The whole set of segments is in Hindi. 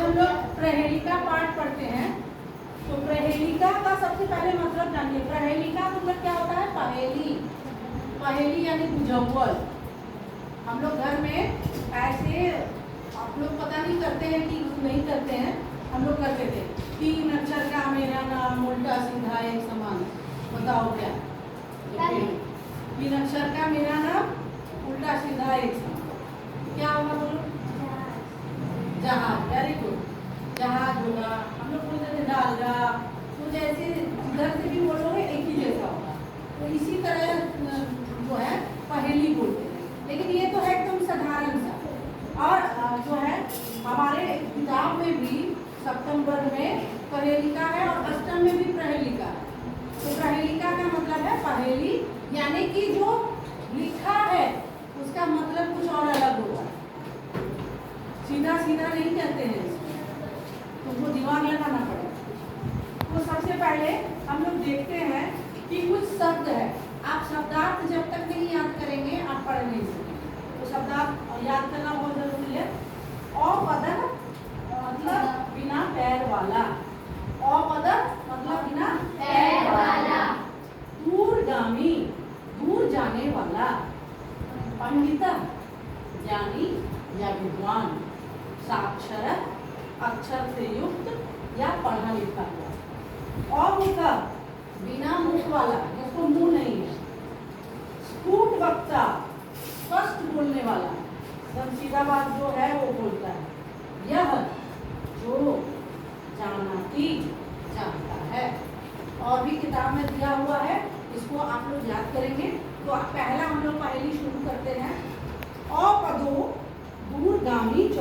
हम लोग प्रहेलिका पाठ पढ़ते हैं। तो प्रहेलिका का सबसे पहले मतलब जानिए। प्रहेलिका मतलब क्या होता है? पहेली। पहेली यानी बुझाउल। हम लोग घर में ऐसे, आप लोग पता नहीं करते हैं कि नहीं करते हैं, हम लोग करते थे। 3 अक्षर का मेरा नाम, उल्टा सीधा एक समान। बताओ क्या? 3 अक्षर का मेरा नाम, उल्टा सीधा एक समान। क्या होगा बोलो? जहाज। Very good. जहाज होगा। हम लोग बोलते थे डालगा। तो जैसे इधर से भी बोलोगे एक ही जैसा होगा। तो इसी तरह जो है पहेली बोलते हैं। लेकिन ये तो है एकदम साधारण सा। और जो है हमारे किताब में भी सप्तम वर्ग में पहेलिका है और अष्टम में भी पहेलिका है। तो पहेलिका का मतलब है पहेली, यानी कि जो लिखा है उसका मतलब कुछ और अलग होगा। सीधा सीधा नहीं कहते हैं, तुमको दिमाग लगाना पड़ेगा। तो सबसे पहले हम लोग देखते हैं कि कुछ शब्द है। आप शब्दार्थ जब तक नहीं याद करेंगे आप पढ़ नहीं सकेंगे। तो शब्दार्थ याद करना बहुत जरूरी है। अपदन मतलब बिना पैर वाला। अपदन मतलब बिना पैर वाला। दूरगामी, दूर जाने वाला। पंडित ज्ञानी या विद्वान। साक्षर अक्षर से युक्त या पढ़ा लिखा हुआ। अमुख बिना मुख वाला, जिसको मुंह नहीं है। स्फुट वक्ता स्पष्ट बोलने वाला, एकदम सीधा बात जो है वो बोलता है। यह जो जानाती जानता है। और भी किताब में दिया हुआ है, इसको आप लोग याद करेंगे। तो पहला हम लोग पहेली शुरू करते हैं। अपदो दूरगामी च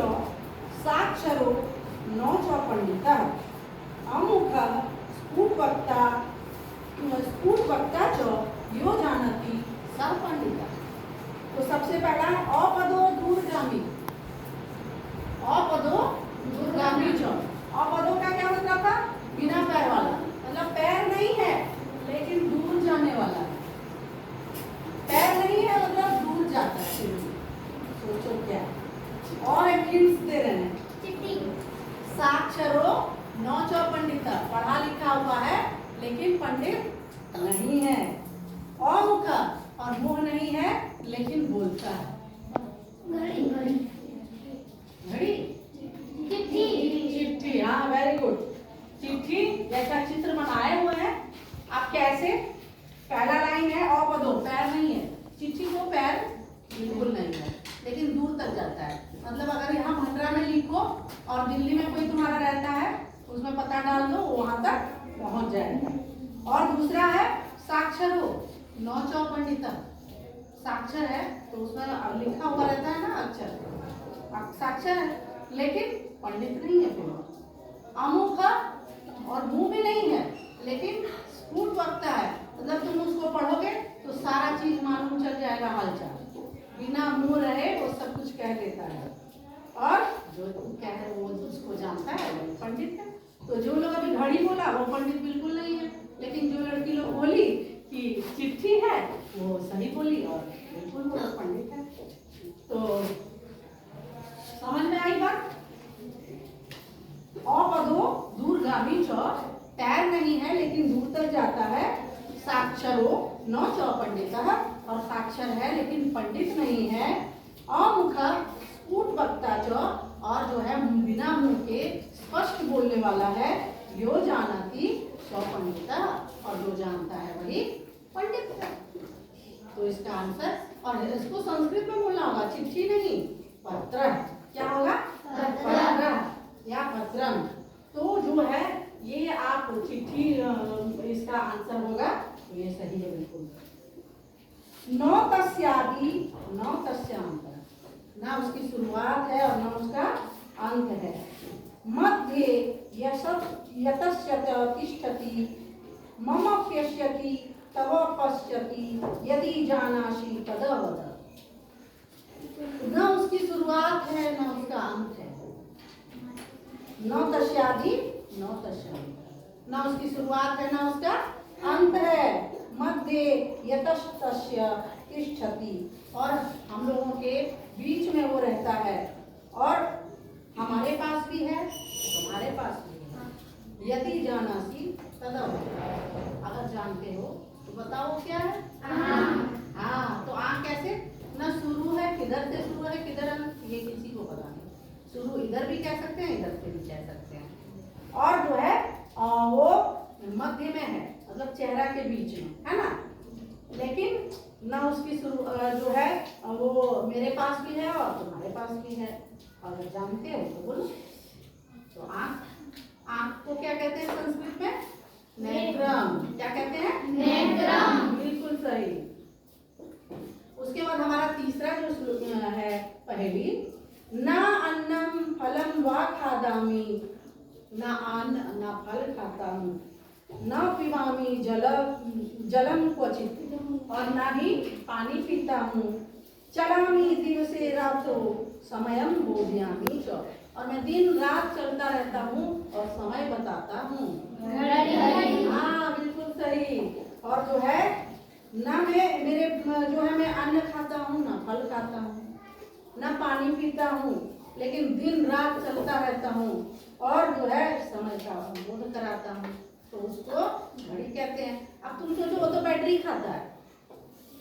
साक्षरो नौ च पंडिता। अमुख स्फुट वक्ता च यो जानती स पंडिता। तो सबसे पहला है अपदो दूरगामी। अपदो दूरगामी च। अपदो का क्या मतलब था? बिना पैर वाला, मतलब पैर नहीं है लेकिन दूर जाने वाला। पैर नहीं है मतलब दूर जाता है। सोचो क्या। और एक हिंट्स दे रहे हैं। साक्षरो नौ च पंडिता, पढ़ा लिखा हुआ है लेकिन पंडित नहीं है। अमुख और मुंह नहीं है लेकिन बोलता है। घड़ी घड़ी घड़ी चिट्ठी चिट्ठी। हाँ वेरी गुड। चिट्ठी जैसा चित्र बनाए हुए हैं। आप कैसे? पहला लाइन है अपदो, पैर नहीं है। चिट्ठी को पैर बिल्कुल नहीं है लेकिन दूर तक जाता है। मतलब अगर यहाँ भंडरा में लिखो और दिल्ली में कोई तुम्हारा रहता है, उसमें पता डाल दो, वहां तक पहुंच जाएगा। और दूसरा है साक्षरो नौ च पंडिता। साक्षर है तो उसमें लिखा हुआ रहता है ना अक्षर, साक्षर है लेकिन पंडित नहीं है। फिर अमुख और मुंह भी नहीं है लेकिन स्फुट वक्ता है, मतलब तुम उसको पढ़ोगे तो सारा चीज मालूम चल जाएगा, हालचाल। बिना मुंह रहे वो सब कुछ कह देता है और जो कह रहे वो उसको जानता है वो पंडित है। तो जो लोग अभी घड़ी बोला वो पंडित बिल्कुल नहीं है, लेकिन जो लड़की लोग बोली कि चिट्ठी है वो सही बोली और बिल्कुल वो पंडित है। तो समझ में आई बात? अपदो दूरगामी च, पैर नहीं है लेकिन दूर तक जाता है। साक्षरो नौ च पंडिता, और साक्षर है लेकिन पंडित नहीं है। अमुख स्फुट वक्ता च, और जो है बिना मुंह के स्पष्ट बोलने वाला है। यो जानती स पंडिता, और जो जानता है वही पंडित है। तो इसका आंसर, और इसको संस्कृत में बोलना होगा, चिट्ठी नहीं पत्र। क्या होगा? पत्र या पत्रम। तो जो है ये आप चिट्ठी, इसका आंसर होगा। तो ये सही है बिल्कुल। नौ तस्यादि, नौ तस्यांत, ना उसकी शुरुआत है और ना उसका अंत है। मध्य यतस्यत तिष्ठति मम पश्यति तव पश्यति यदि जानासि तद वद। न उसकी शुरुआत है न उसका अंत है। नौ तस्यादि, नौ तस्यादि, न उसकी शुरुआत है न उसका अंत है। मध्य यतस्तस्य तिष्ठति, और हम लोगों के बीच में वो रहता है। और हमारे पास भी है यदि जानासी तदव, अगर जानते हो तो बताओ क्या है। हाँ, तो आ कैसे ना शुरू है, किधर से शुरू है किधर अंत, ये किसी को पता नहीं। शुरू इधर भी कह सकते हैं, इधर से भी कह सकते हैं। और जो है वो मध्य में है, मतलब चेहरा के बीच में है ना। लेकिन ना उसकी शुरू जो है वो मेरे पास भी है और तुम्हारे पास भी है। अगर जानते हो तो बोलो। तो आँख, आँख को क्या कहते हैं संस्कृत में? नेत्रम। क्या कहते हैं? नेत्रम। बिल्कुल सही। उसके बाद हमारा तीसरा जो है पहेली, ना अन्नम फलम वा खादामी, ना अन्न ना फल खाता हूँ, न पिबामी जलम क्वचित, और ना ही पानी पीता हूँ। चलामी दिवसे रातो समयम बोध्यामी च, और मैं दिन रात चलता रहता हूँ और समय बताता हूँ। हाँ बिल्कुल सही। और जो है ना मेरे जो है मैं अन्न खाता हूँ, ना फल खाता हूँ, ना पानी पीता हूँ, लेकिन दिन रात चलता रहता हूँ और जो है समय का बोध कराता हूँ, तो उसको घड़ी कहते हैं। अब तुम सोचो, वो तो बैटरी खाता है,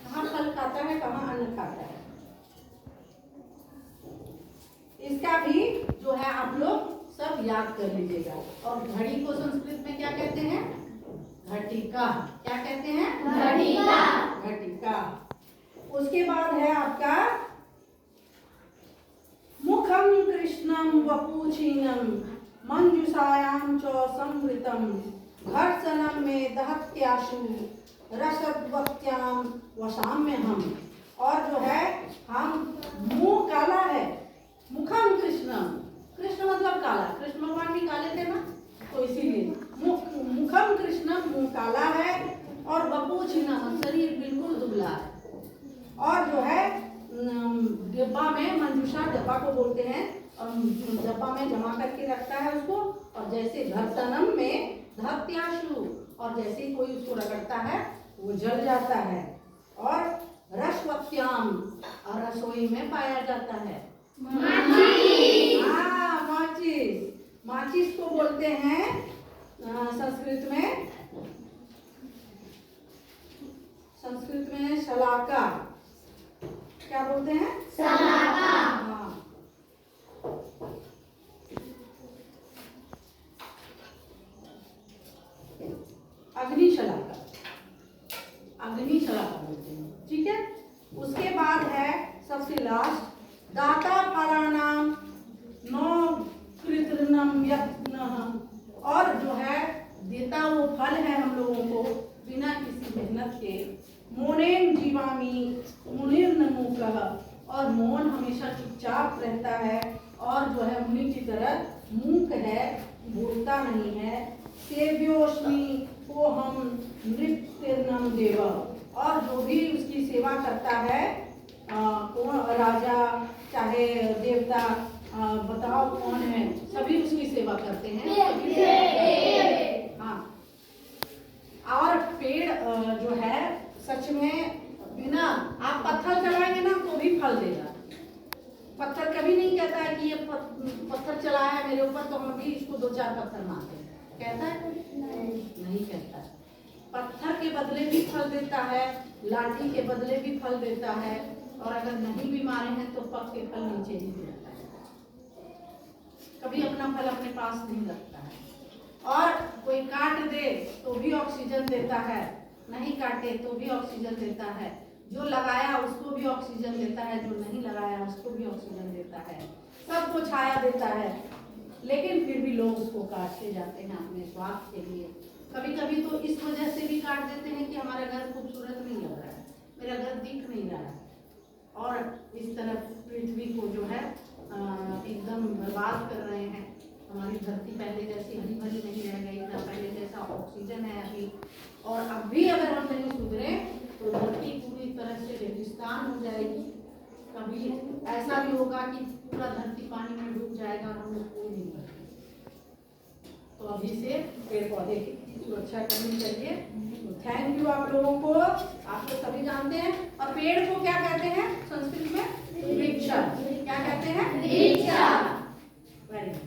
कहाँ फल खाता है, कहाँ अन्न खाता है। इसका भी जो है आप लोग सब याद कर लीजिएगा। और घड़ी को संस्कृत में क्या कहते हैं? घटिका। क्या कहते हैं? घटिका। घटिका। उसके बाद है आपका मुखम कृष्णम वपूछीनम मंजुषायाम च संवृतम घर्षणम में दहत्याशु रसद्वत्याम वसाम्य हम। और जो है हम, मुंह काला है, मुखम कृष्णम, कृष्ण मतलब काला, कृष्ण भगवान भी काले थे ना, तो इसीलिए मुखम कृष्णम, मुंह काला है, और वपूछीनम, शरीर बिल्कुल दुबला है। और जो है डिब्बा में, मंजूषा डब्बा को बोलते हैं, और डब्बा में जमा करके रखता है उसको, और जैसे घर्षणम में दहत्याशु, और जैसे ही कोई उसको रगड़ता है वो जल जाता है। और रसवत्याम, और रसोई में पाया जाता है। माचिस। हाँ माचिस, माचिस को बोलते हैं संस्कृत में, संस्कृत में शलाका। क्या बोलते हैं? शलाका। हाँ, अग्निशलाका, अग्निशलाका बोलते हैं। ठीक है। उसके बाद है सबसे लास्ट, दाता फलानाम नो कृत्रिमम यत्नः, और जो है देता वो फल है हम लोगों को बिना किसी मेहनत के। मौनेन जीवामी मुनिर्न मूकः, और मौन हमेशा चुपचाप रहता है, और जो है मुनि की तरह मूक है, बोलता नहीं है। सेव्योस्मि को हम नृत्यर्णम देव, और जो भी उसकी सेवा करता है, कौन राजा चाहे देवता, बताओ कौन है, सभी उसकी सेवा करते हैं। हाँ, और पेड़ जो है सच में बिना आप पत्थर चलाएंगे ना तो भी फल देगा। पत्थर कभी नहीं कहता है कि ये पत्थर चलाया है मेरे ऊपर तो हम भी इसको 2-4 पत्थर मारते हैं, कहता है? नहीं कहता। पत्थर के बदले भी फल देता है, लाठी के बदले भी फल देता है, और अगर नहीं भी मारे हैं तो पक के फल नीचे ही गिरता है, कभी अपना फल अपने पास नहीं रखता है। और कोई काट दे तो भी ऑक्सीजन देता है, नहीं काटे तो भी ऑक्सीजन देता है, जो लगाया उसको भी ऑक्सीजन देता है, जो नहीं लगाया उसको भी ऑक्सीजन देता है, सबको छाया देता है। लेकिन फिर भी लोग उसको काटते जाते हैं अपने स्वार्थ के लिए। कभी कभी तो इस वजह से भी काट देते हैं कि हमारा घर खूबसूरत नहीं लग रहा है, मेरा घर दिख नहीं रहा है, और इस तरह पृथ्वी को जो है एकदम बर्बाद कर रहे हैं। हमारी धरती पहले जैसी हरी भरी नहीं रह गई, ना पहले जैसा ऑक्सीजन है अभी, और अब भी अगर हम नहीं सुधरे तो धरती पूरी तरह से रेगिस्तान हो जाएगी। कभी ऐसा भी होगा कि पूरा धरती पानी में डूब जाएगा और हम लोग कोई नहीं बचेंगे। तो अभी से पेड़ पौधे की सुरक्षा करनी चाहिए। तो थैंक यू आप लोगों को, आप तो सभी जानते हैं। और पेड़ को क्या कहते हैं संस्कृत में? वृक्ष। क्या कहते हैं? वृक्ष। Very good.